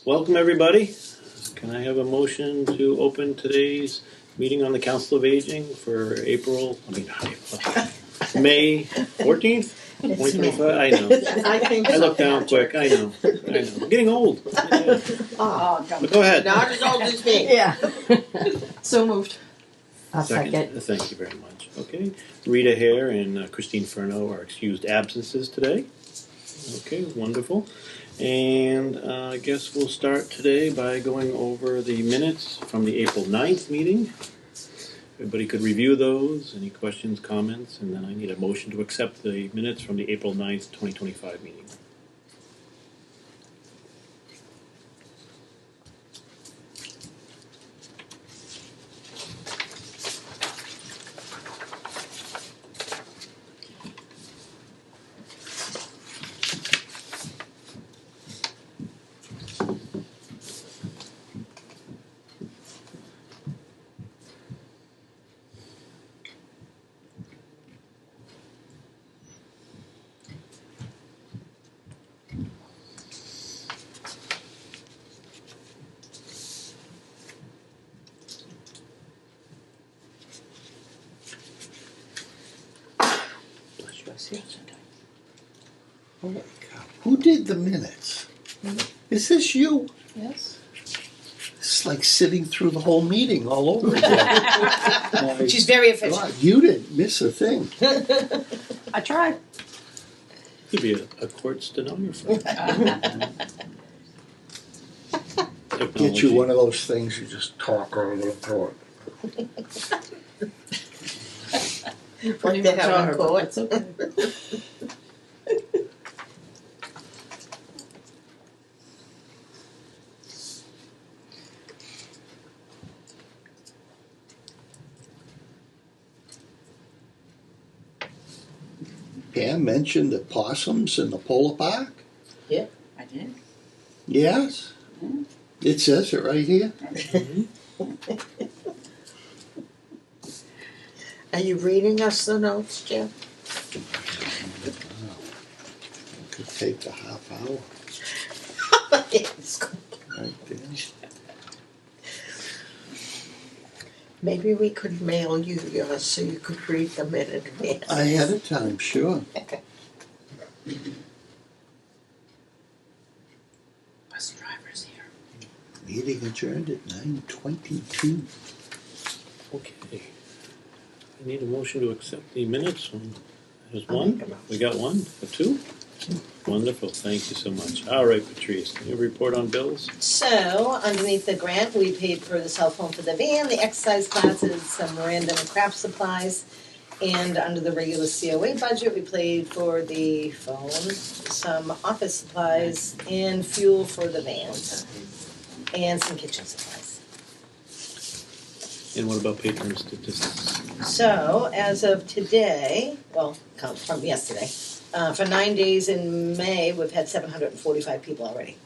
Welcome, everybody. Can I have a motion to open today's meeting on the Council of Aging for May 14th, 2025? I know. I think I so. looked down quick. I know. I'm getting old. Yeah. But go ahead. Not as old as me. Yeah. So moved. I'll second. Thank you very much. Okay. Rita Hare and Christine Furno are excused absences today. Okay, wonderful. And I guess we'll start today by going over the minutes from the April 9th meeting. Everybody could review those. Any questions, comments? And then I need a motion to accept the minutes from the April 9th, 2025 meeting. Holy cow. Who did the minutes? Is this you? Yes. It's like sitting through the whole meeting all over again. She's very efficient. God, you didn't miss a thing. I tried. Could be a court stenographer. Get you one of those things you just talk right into it. Pretty they much have are, in but court. that's okay. Pam mentioned the possums in the polar park. I did. Yes. It says it right here. Are you reading us the notes, Jim? Could take a half hour Yes. right there. Maybe we could mail you yours so you could read them in advance. Ahead of time, sure. Bus driver's here. Meeting adjourned at 9:22. Okay. I need a motion to accept the minutes. There's I'll one. make a motion. We got one. Two. Wonderful. Thank you so much. All right, Patrice, can you report on bills? So, underneath the grant, we paid for the cell phone for the van, the exercise classes, some random craft supplies, and under the regular COA budget, we paid for the phone, some office supplies, and fuel for the van, and some kitchen supplies. And what about patron statistics? So, as of today, well, count from yesterday, for 9 days in May, we've had 745 people already.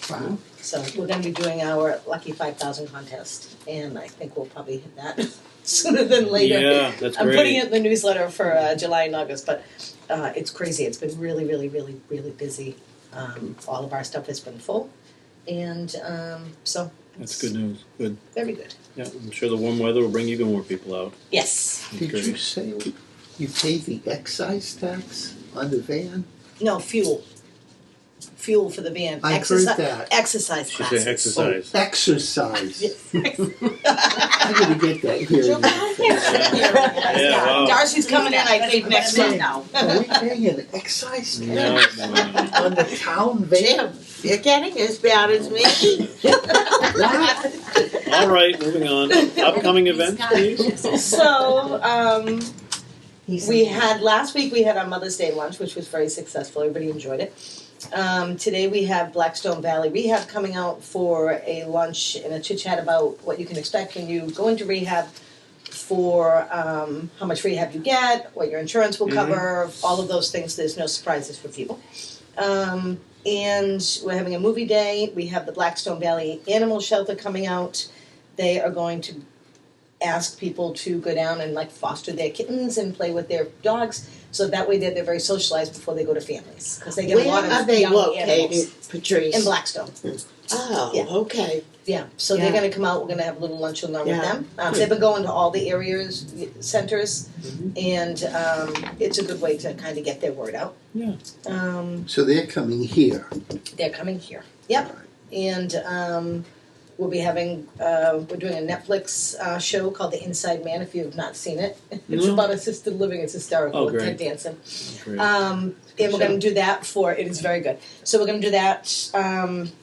Wow. So we're going to be doing our Lucky 5,000 contest, and I think we'll probably hit that sooner than later. Yeah, that's I'm great. putting it in the newsletter for July and August, but it's crazy. It's been really, really, really, really busy. All of our stuff has been full, and so That's it's good news. Good. very good. Yeah, I'm sure the warm weather will bring even more people out. Yes. Did Great. you say you paid the excise tax on the van? No, fuel. Fuel for the van. I heard that. Exercise She classes. said exercise. Oh, exercise. Yes. I'm gonna get that here. Yeah, wow. Darcy's coming in, I think, next month now. Are we paying an excise No, tax no, no. on the town van? Jim, you're getting as bad as me. What? All right, moving on. Upcoming events, please. So, we had, last week we had our Mother's Day lunch, which was very successful. Everybody enjoyed it. Today we have Blackstone Valley Rehab coming out for a lunch and a chit chat about what you can expect when you go into rehab, for how much rehab you get, what your insurance will cover, all of those things. There's no surprises for people. And we're having a movie day. We have the Blackstone Valley Animal Shelter coming out. They are going to ask people to go down and like foster their kittens and play with their dogs. So that way they're very socialized before they go to families. Because they get a lot Where are of they young located, animals. Patrice? In Blackstone. Oh, Yeah. okay. Yeah, so they're Yeah. going to come out. We're going to have a little lunch and learn with Yeah. them. They've been going to all the areas, centers, and it's a good way to kind of get their word out. Yeah. So they're coming here. They're coming here. Yep. And we'll be having, we're doing a Netflix show called The Inside Man, if you have not seen it. It's No. about assisted living. It's hysterical Oh, with great. Ted Danson. Great. And we're going to do that it is very good. So we're going to do that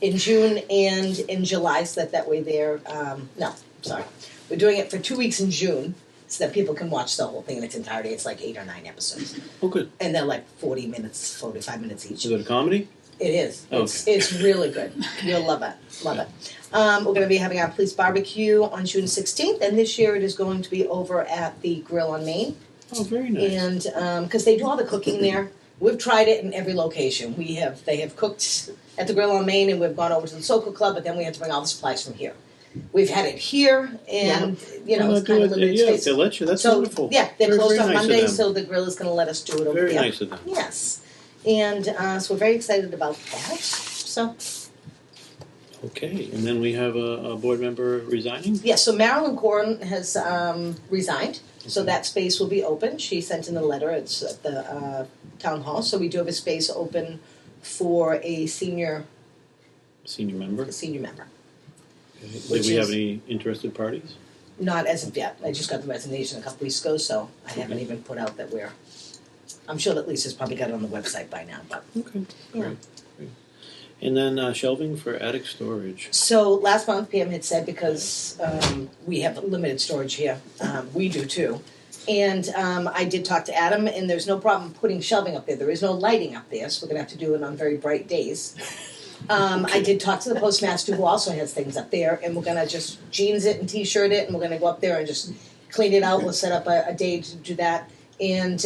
in June and in July, so that way we're doing it for 2 weeks in June, so that people can watch the whole thing in its entirety. It's like 8 or 9 episodes. Oh, good. And they're like 45 minutes each. Is it a comedy? It is. Okay. It's really good. You'll love it. Love it. We're going to be having our police barbecue on June 16th, and this year it is going to be over at the Grill on Main. Oh, very nice. And because they do all the cooking there, we've tried it in every location. They have cooked at the Grill on Main, and we've gone over to the Soca Club, but then we had to bring all the supplies from here. We've had it here, and it's kind of limited yeah, space. they let you. That's So wonderful. yeah, they're Very, closed very on nice of Monday, them. so the Grill is going to let us do it over Very there. nice of them. Yes, and so we're very excited about that. So Okay, and then we have a board member resigning. yeah, so Marilyn Corin has resigned, so Okay. that space will be open. She sent in a letter. It's at the town hall, so we do have a space open for a senior Member. member. Okay. Which Did we have is- any interested parties? Not as of yet. I just got the resignation a couple weeks ago, so I haven't Okay. even put out that we're. I'm sure that Lisa's probably got it on the website by now, but. Okay, great. And then shelving for attic storage. So last month, Pam had said, because we have limited storage here, we do too. And I did talk to Adam, and there's no problem putting shelving up there. There is no lighting up there, so we're gonna have to do it on very bright days. I did talk to the postmaster, who also has things up there, and we're gonna just jeans it and t-shirt it, and we're gonna go up there and just clean it out. We'll set up a day to do that, and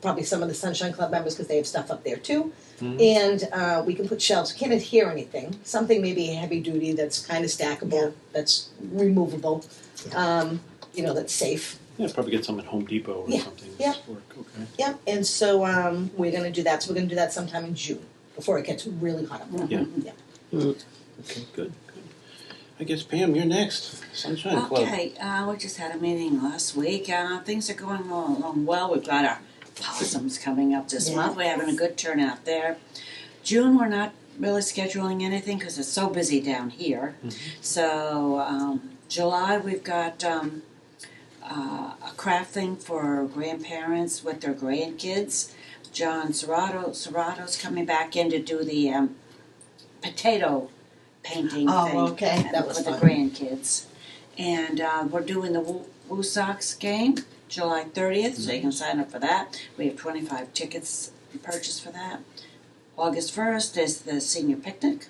probably some of the Sunshine Club members, because they have stuff up there too. And we can put shelves. We can't adhere anything. Something maybe heavy duty that's kind of stackable, that's removable, that's safe. Yeah, probably get some at Home Depot or Yeah, something. yeah. Work. Okay. Yeah, and so we're going to do that. So we're going to do that sometime in June, before it gets really hot up there. Yeah. Yeah. Okay, good. I guess Pam, you're next. Sunshine Club. Okay, we just had a meeting last week. Things are going along well. We've got our possums coming up this month. We're having a good turnout there. June, we're not really scheduling anything because it's so busy down here. So July, we've got a craft thing for grandparents with their grandkids. John Serrato's coming back in to do the potato painting thing okay. That was with fun. the grandkids. And we're doing the Woo Sox game July 30th, so you can sign up for that. We have 25 tickets purchased for that. August 1st is the senior picnic.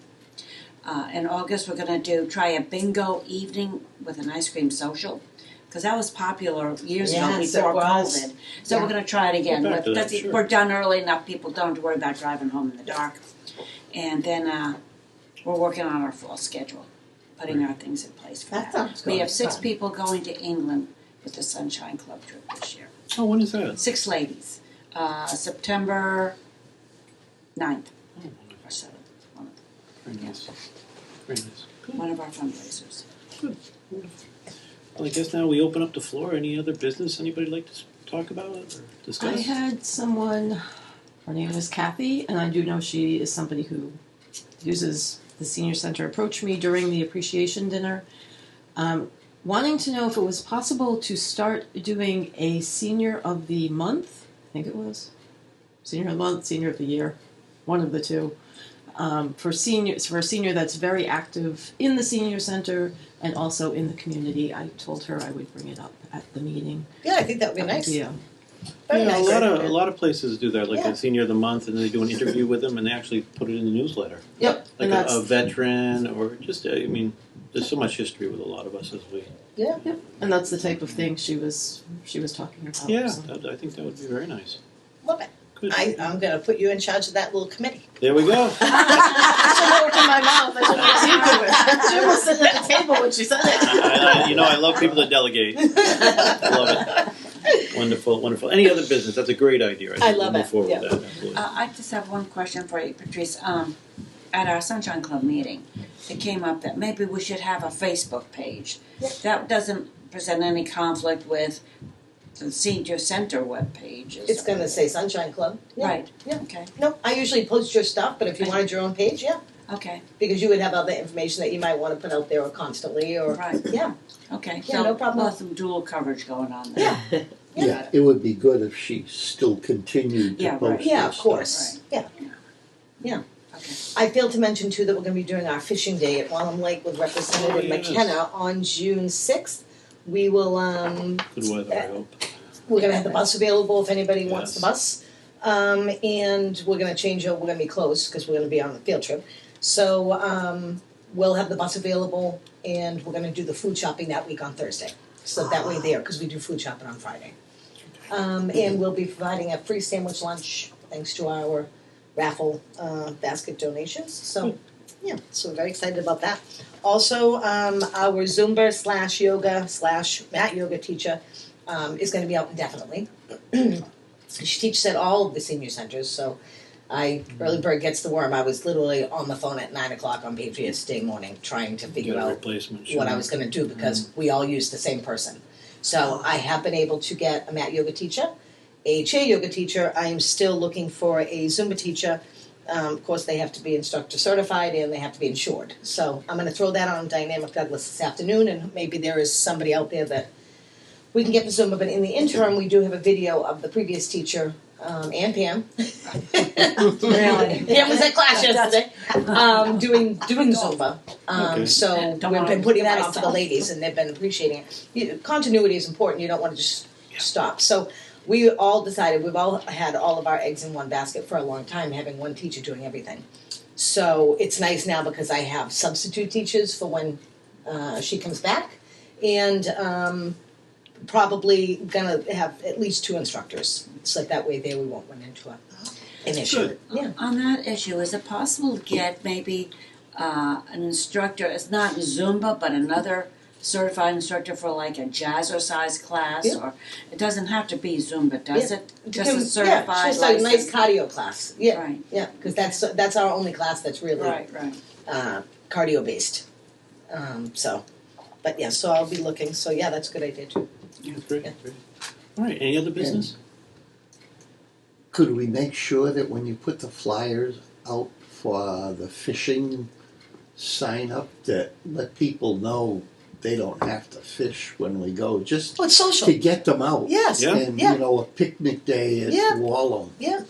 In August, we're going to try a bingo evening with an ice cream social, because that was popular years ago Yes, before it was. COVID. So Yeah. we're going to try it again. Go back to that, That's- sure. We're done early enough. People don't have to worry about driving home in the dark. And then we're working on our fall schedule, putting our things in place for That that. sounds We good. have 6 Fun. people going to England with the Sunshine Club trip this year. Oh, when is that? 6 ladies. September 9th Oh, wonderful. or 7th. Very nice. Very nice. Good. One of our fundraisers. Good. Wonderful. Well, I guess now we open up the floor. Any other business anybody like to talk about or discuss? I had someone, her name is Kathy, and I do know she is somebody who uses the senior center, approach me during the appreciation dinner, wanting to know if it was possible to start doing a senior of the month. I think it was senior of the month, senior of the year, one of the two. For a senior that's very active in the senior center and also in the community. I told her I would bring it up at the meeting. Yeah, I think that would be nice. Yeah. Very Yeah, nice. a lot of places do that, like Yeah. a senior of the month, and they do an interview with them, and they actually put it in the newsletter. Yep. Like And that's a veteran, or just, I mean, there's so much history with a lot of us as we. Yeah. and that's the type of thing she was talking about. Yeah, so. I think that would be very nice. Love it. Good. I'm going to put you in charge of that little committee. There we go. I should work in my mouth. I should let you do it. Jim was sitting at the table remember what she said. I love people that delegate. I love it. Wonderful, wonderful. Any other business? That's a great idea. I love we'll it, move forward yeah. with that. Absolutely. I just have one question for you, Patrice. At our Sunshine Club meeting, it came up that maybe we should have a Facebook page. That doesn't present any conflict with the senior center webpage. It's going to say Sunshine Club. Yeah. Right. Yeah. Okay. No, I usually post your stuff, but if you wanted your own page, yeah. Okay. Because you would have other information that you might want to put out there constantly or. Right. Yeah. Okay. Yeah, So no problem. we'll have some dual coverage going on there. Yeah. Yeah, it would be good if she still continued to Yeah, post right. Yeah, her of stuff. course. Yeah. Yeah. Okay. I failed to mention too that we're going to be doing our fishing day at Wallem Lake with Representative Oh, yes. McKenna on June 6th. We will Good weather, I hope. we're going to have the bus available if anybody wants Yes. the bus. And we're going to change it. We're going to be closed because we're going to be on the field trip. So we'll have the bus available and we're going to do the food shopping that week on Thursday. So that way there because we do food shopping on Friday. And we'll be providing a free sandwich lunch thanks to our raffle basket donations. So, yeah, so we're very excited about that. Also, our Zumba / yoga / mat yoga teacher is going to be out indefinitely. She teaches at all of the senior centers, so early bird gets the worm. I was literally on the phone at 9 o'clock on Patriots Day morning trying to figure Get a out replacement. what I sure. was going to do because we all use the same person. So I have been able to get a mat yoga teacher, a chair yoga teacher. I am still looking for a Zumba teacher. Of course, they have to be instructor certified and they have to be insured. So I'm going to throw that on Dynamic Douglas this afternoon, and maybe there is somebody out there that we can get for Zumba. But in the interim, we do have a video of the previous teacher, and Pam. Really? Pam was at class yesterday, doing Zumba. Okay. So Don't we've wanna been putting give that on for the myself. ladies, and they've been appreciating it. Continuity is important. You don't want to just stop. So we all decided we've all had all of our eggs in one basket for a long time, having one teacher doing everything. So it's nice now because I have substitute teachers for when she comes back, and probably gonna have at least 2 instructors. So that way there we won't run into an issue. Good. Yeah. On that issue, is it possible to get maybe an instructor, it's not Zumba, but another certified instructor for like a jazzercise class? Yeah. Or it doesn't have to be Zumba, does it? Just a Yeah, certified just a nice license? cardio class. Yeah, Right, yeah, because that's our only class that's really right. cardio based. But yeah, so I'll be looking. So yeah, that's a good idea too. That's great. Yeah. Great. All right. Any other business? Could we make sure that when you put the flyers out for the fishing sign up, that let people know they don't have to fish when we go, just Oh, it's social. to get them out. Yes. Yeah. And, Yeah. you know, a picnic day at Yeah. Wallem. Yeah.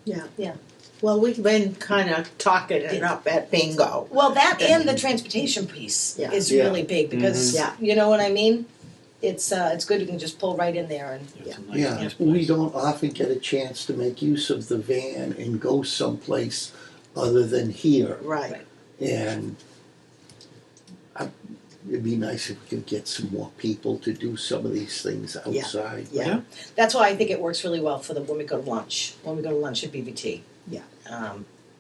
Yeah. Yeah. Well, we've been kind of talking it up at bingo. Well, that and the transportation piece Yeah. is Yeah. really big because Mhm. Yeah. you know what I mean. It's good. You can just pull right in there and It's a nice, Yeah, nice we place. don't often get a chance to make use of the van and go someplace other than here. Right. And it'd be nice if we could get some more people to do some of these things outside. Yeah. that's why I think it works really well for when we go to lunch. When we go to lunch at BVT, Yeah.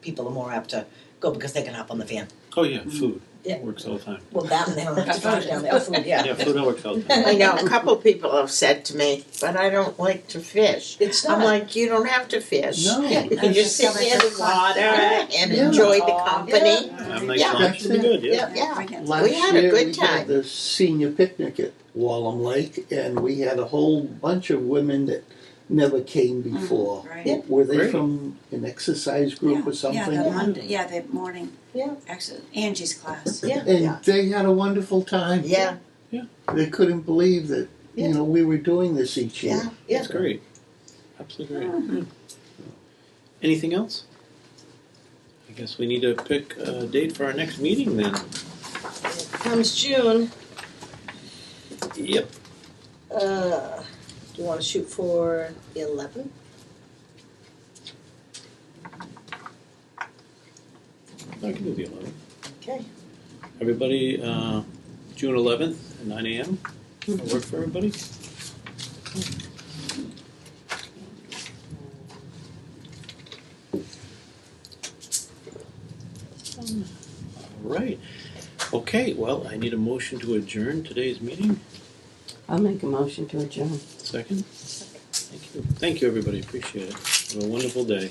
People are more apt to go because they can hop on the van. Oh yeah, food. Yeah. Works all the time. Well, that and they don't have to drive down there. Food, yeah. Yeah, food works all the time. I know a couple people have said to me, but I don't like to fish. It's not. I'm like, you don't have to fish. No. You can just sit near the water and Yeah. enjoy the company. Have a nice Yeah. lunch. It'll be good. Yeah. Yeah. Bring it. Last We had a year good we time. had the senior picnic at Wallem Lake, and we had a whole bunch of women that never came before. Right. Yeah. Were they Great. from an exercise group or something? Yeah, the Monday, yeah, the morning. Yeah. Angie's class. Yeah. And Yeah. they had a wonderful time. Yeah. They couldn't believe that, Yeah. you know, we were doing this each year. Yeah. Yeah. That's great. Absolutely great. Good. Anything else? I guess we need to pick a date for our next meeting then. Comes June. Yep. Do you want to shoot for 11? I can do the 11th. Okay. Everybody, June 11th at 9 a.m. That work for everybody? All right. Okay, well, I need a motion to adjourn today's meeting. I'll make a motion to adjourn. Second? Thank you. Thank you, everybody. Appreciate it. Have a wonderful day.